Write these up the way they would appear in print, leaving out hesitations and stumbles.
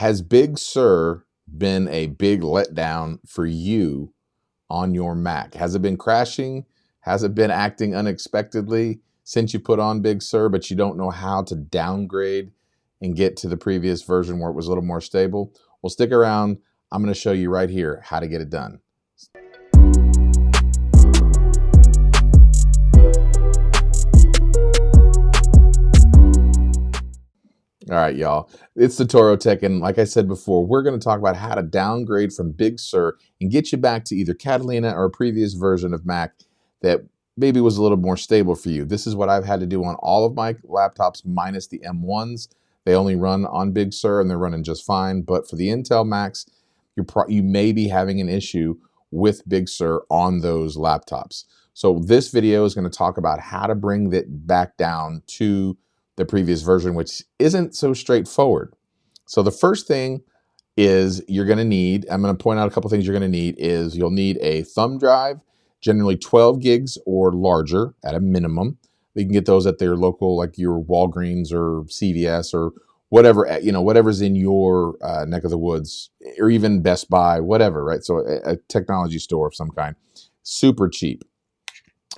Has Big Sur been a big letdown for you on your Mac? Has it been crashing? Has it been acting unexpectedly since you put on Big Sur, but you don't know how to downgrade and get to the previous version where it was a little more stable? Well, stick around. I'm going to show you right here how to get it done. All right, y'all. It's the Toro Tech, and like I said before, we're going to talk about how to downgrade from Big Sur and get you back to either Catalina or a previous version of Mac that maybe was a little more stable for you. This is what I've had to do on all of my laptops minus the M1s. They only run on Big Sur and they're running just fine. But for the Intel Macs, you may be having an issue with Big Sur on those laptops. So this video is going to talk about how to bring that back down to the previous version, which isn't so straightforward. So the first thing is you're going to need, I'm going to point out a couple things you're going to need is you'll need a thumb drive, generally 12 gigs or larger at a minimum. You can get those at their local, like your Walgreens or CVS or whatever, whatever's in your neck of the woods, or even Best Buy, whatever, right? So a technology store of some kind, super cheap.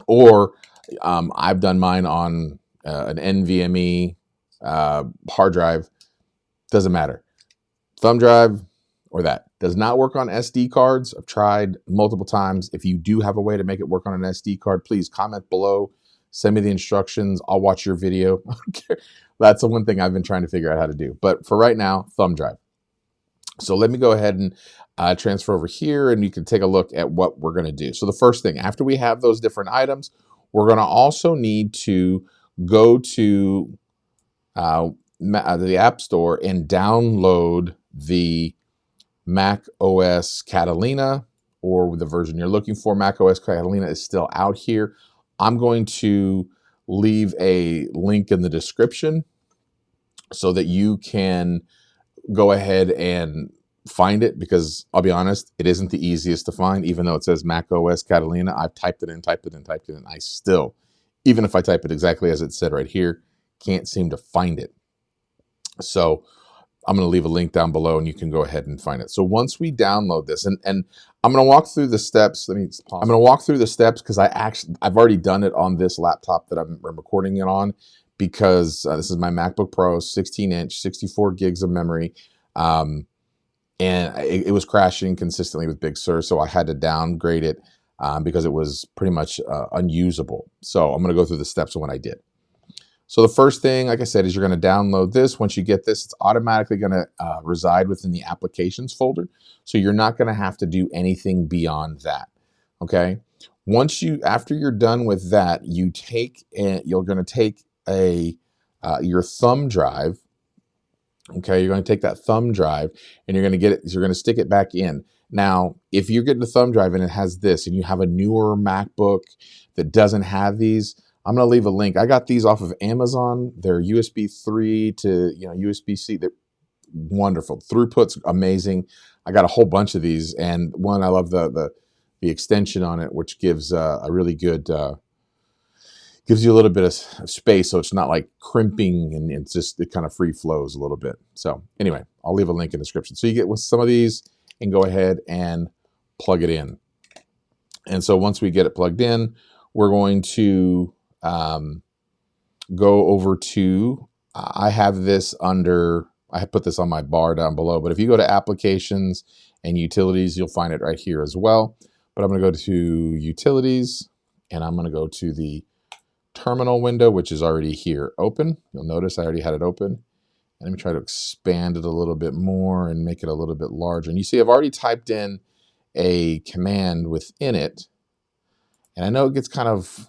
Or I've done mine on an NVMe hard drive, doesn't matter. Thumb drive or that. Does not work on SD cards. I've tried multiple times. If you do have a way to make it work on an SD card, please comment below. Send me the instructions. I'll watch your video. I don't care. That's the one thing I've been trying to figure out how to do. But for right now, thumb drive. So let me go ahead and transfer over here, and you can take a look at what we're going to do. So the first thing, after we have those different items, we're going to also need to go to the App Store and download the Mac OS Catalina, or the version you're looking for. Mac OS Catalina is still out here. I'm going to leave a link in the description so that you can go ahead and find it, because I'll be honest, it isn't the easiest to find. Even though it says Mac OS Catalina, I've typed it in, I still, even if I type it exactly as it said right here, can't seem to find it. So I'm going to leave a link down below and you can go ahead and find it. So once we download this, and I'm going to walk through the steps. I'm going to walk through the steps because I've already done it on this laptop that I'm recording it on, because this is my MacBook Pro, 16-inch, 64 gigs of memory. And it was crashing consistently with Big Sur, so I had to downgrade it because it was pretty much unusable. So I'm going to go through the steps of what I did. So the first thing, like I said, is you're going to download this. Once you get this, it's automatically going to reside within the applications folder. So you're not going to have to do anything beyond that. Okay. After you're done with that, you're going to take your thumb drive. Okay. You're going to take that thumb drive and you're going to stick it back in. Now, if you're getting a thumb drive and it has this, and you have a newer MacBook that doesn't have these, I'm going to leave a link. I got these off of Amazon. They're USB 3 to USB-C. They're wonderful. Throughput's amazing. I got a whole bunch of these, and one, I love the extension on it, which gives a really good, gives you a little bit of space, so it's not like crimping, and it kind of free flows a little bit. So anyway, I'll leave a link in the description. So you get with some of these and go ahead and plug it in. And so once we get it plugged in, we're going to go over to, I have put this on my bar down below, but if you go to applications and utilities, you'll find it right here as well. But I'm going to go to utilities, and I'm going to go to the terminal window, which is already here open. You'll notice I already had it open. And let me try to expand it a little bit more and make it a little bit larger. And you see I've already typed in a command within it. And I know it gets kind of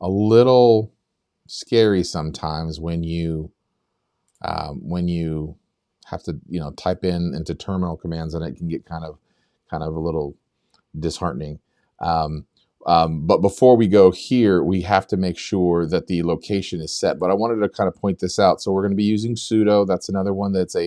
a little scary sometimes when you have to type into terminal commands, and it can get kind of a little disheartening. But before we go here, we have to make sure that the location is set. But I wanted to kind of point this out. So we're going to be using sudo. That's another one that's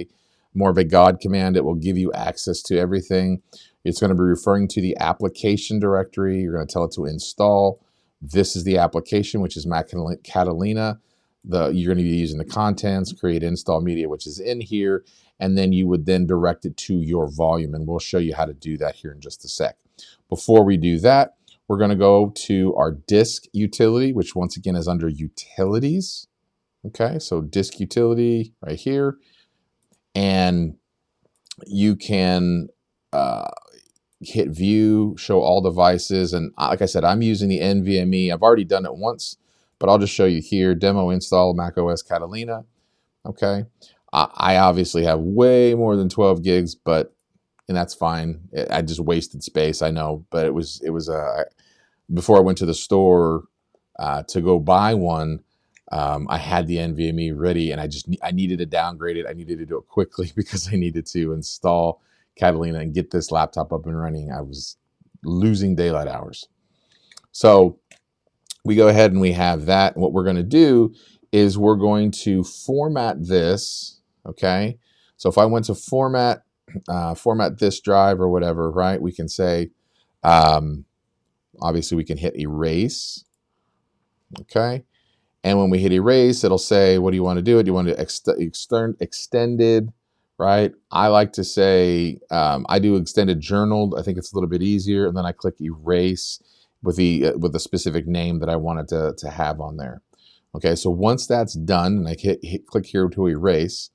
more of a God command. It will give you access to everything. It's going to be referring to the application directory. You're going to tell it to install. This is the application, which is Mac Catalina. you're going to be using the contents, create install media, which is in here, and then you would then direct it to your volume, and we'll show you how to do that here in just a sec. Before we do that, we're going to go to our disk utility, which once again is under utilities. Okay, so disk utility right here, and you can hit view, show all devices, and like I said, I'm using the NVMe. I've already done it once, but I'll just show you here. Demo install macOS Catalina. Okay, I obviously have way more than 12 gigs, and that's fine. I just wasted space, I know, but it was before I went to the store to go buy one. I had the NVMe ready, and I needed to downgrade it. I needed to do it quickly because I needed to install Catalina and get this laptop up and running. I was losing daylight hours. So we go ahead and we have that. And what we're going to do is we're going to format this. Okay. So if I went to format this drive or whatever, right? We can say, obviously we can hit erase. Okay. And when we hit erase, it'll say, what do you want to do? Do you want to extended, right? I like to say, I do extended journaled. I think it's a little bit easier. And then I click erase with the specific name that I wanted to have on there. Okay, so once that's done, and I click here to erase,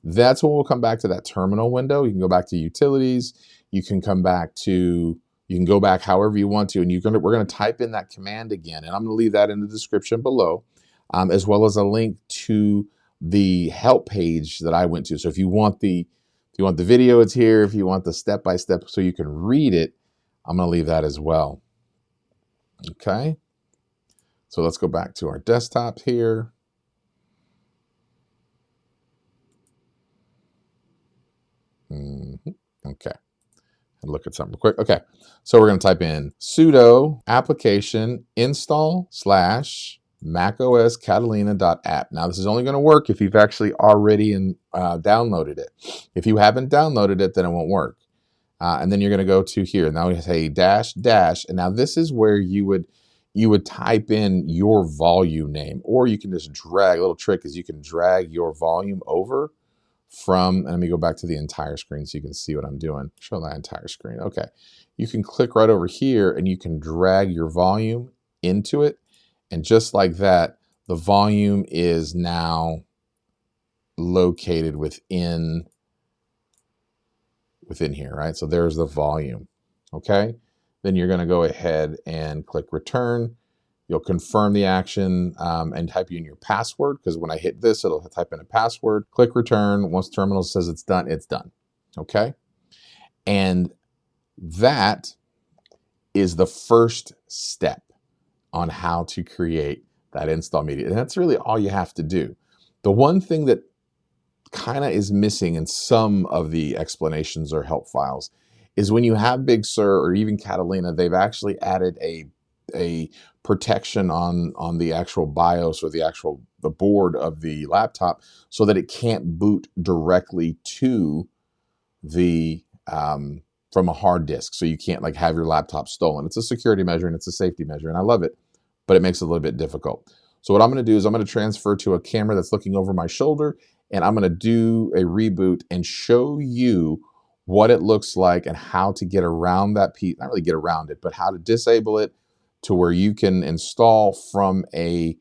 that's when we'll come back to that terminal window. You can go back to utilities. You can go back however you want to, and we're going to type in that command again, and I'm going to leave that in the description below, as well as a link to the help page that I went to. So if you want the video, it's here. If you want the step-by-step so you can read it, I'm going to leave that as well. Okay. So let's go back to our desktop here. Okay. And look at something real quick. Okay. So we're going to type in sudo application install / macOS Catalina.app. Now this is only going to work if you've actually already downloaded it. If you haven't downloaded it, then it won't work. And then you're going to go to here. Now we say dash, and now this is where you would type in your volume name, or you can just drag. A little trick is you can drag your volume over from, and let me go back to the entire screen so you can see what I'm doing. Show that entire screen. Okay. You can click right over here and you can drag your volume into it. And just like that, the volume is now located within here, right? So there's the volume. Okay. Then you're going to go ahead and click return. You'll confirm the action and type in your password, because when I hit this, it'll type in a password. Click return. Once terminal says it's done, it's done. Okay. And that is the first step on how to create that install media. And that's really all you have to do. The one thing that kind of is missing in some of the explanations or help files is when you have Big Sur or even Catalina, they've actually added a protection on the actual BIOS or the board of the laptop so that it can't boot directly to the from a hard disk. So you can't like have your laptop stolen. It's a security measure and it's a safety measure, and I love it, but it makes it a little bit difficult. So what I'm going to do is I'm going to transfer to a camera that's looking over my shoulder, and I'm going to do a reboot and show you what it looks like and how to get around that piece. Not really get around it, but how to disable it to where you can install from a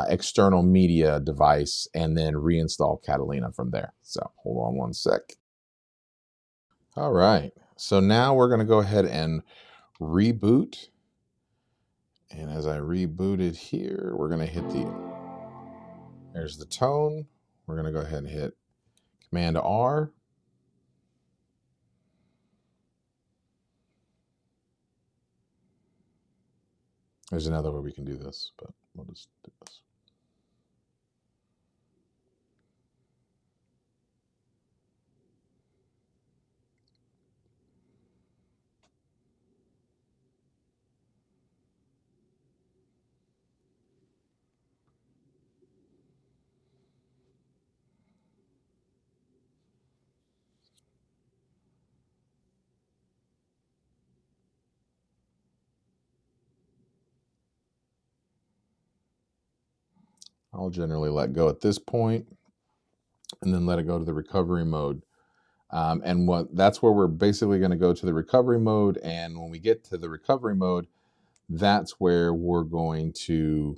external media device and then reinstall Catalina from there. So hold on one sec. All right. So now we're going to go ahead and reboot. And as I reboot it here, we're going to hit there's the tone. We're going to go ahead and hit Command R. There's another way we can do this, but we'll just do this. I'll generally let go at this point and then let it go to the recovery mode. And that's where we're basically going to go to the recovery mode. And when we get to the recovery mode, that's where we're going to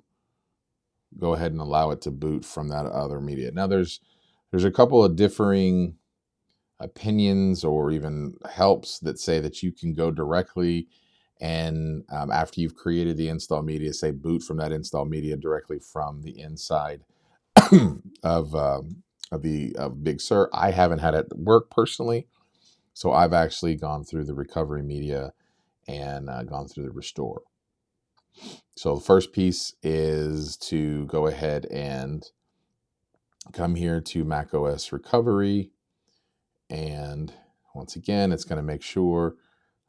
go ahead and allow it to boot from that other media. Now there's a couple of differing opinions or even helps that say that you can go directly and after you've created the install media, say boot from that install media directly from the inside of Big Sur. I haven't had it work personally, so I've actually gone through the recovery media and gone through the restore. So the first piece is to go ahead and come here to macOS recovery, and once again, it's going to make sure.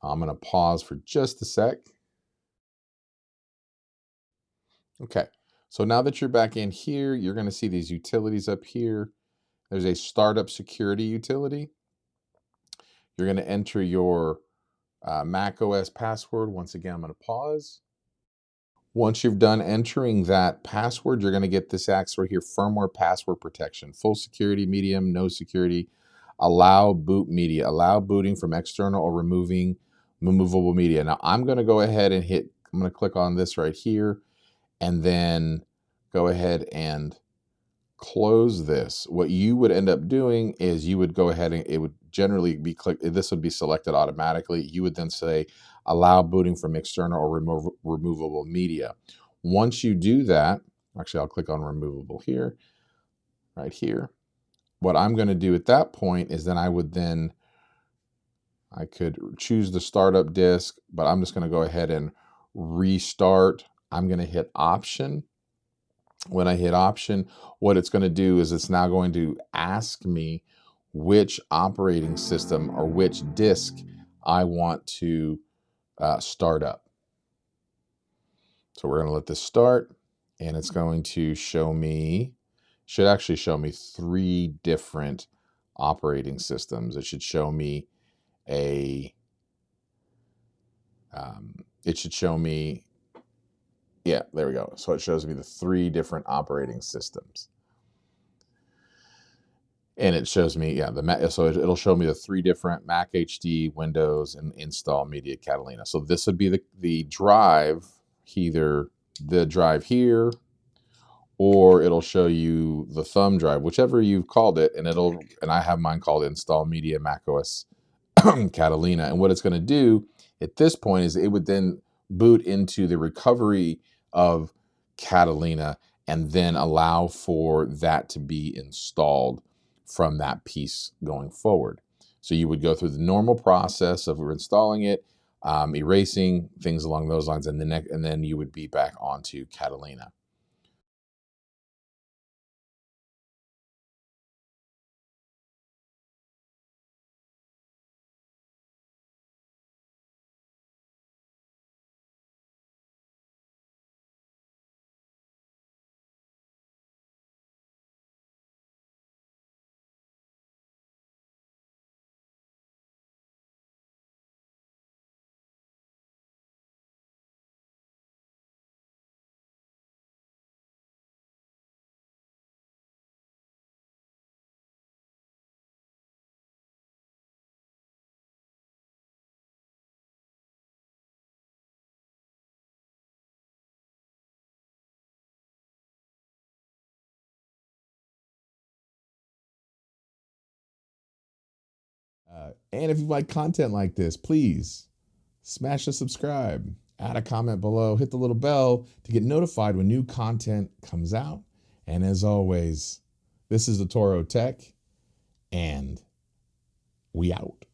I'm going to pause for just a sec. Okay, so now that you're back in here, you're going to see these utilities up here. There's a startup security utility. You're going to enter your Mac OS password. Once again, I'm going to pause. Once you've done entering that password, you're going to get this access right here, firmware password protection, full security, medium, no security, allow boot media, allow booting from external or removable media. Now I'm going to go ahead and I'm going to click on this right here and then go ahead and close this. What you would end up doing is you would go ahead and it would generally be this would be selected automatically. You would then say allow booting from external or removable media. Once you do that, actually I'll click on removable here, right here. What I'm going to do at that point is then I could choose the startup disk, but I'm just going to go ahead and restart. I'm going to hit option. When I hit option, what it's going to do is it's now going to ask me which operating system or which disk I want to start up. So we're going to let this start, and it's going to should actually show me 3 different operating systems. It should show me yeah, there we go. So it shows me the 3 different operating systems. And it shows me, yeah, so it'll show me the 3 different Mac HD, Windows, and install media Catalina. So this would be the drive, either the drive here, or it'll show you the thumb drive, whichever you've called it, and I have mine called install media macOS Catalina. And what it's going to do at this point is it would then boot into the recovery of Catalina and then allow for that to be installed from that piece going forward. So you would go through the normal process of installing it, erasing things along those lines, and then you would be back onto Catalina. And if you like content like this, please smash the subscribe, add a comment below, hit the little bell to get notified when new content comes out. And as always, this is the Toro Tech, and we out.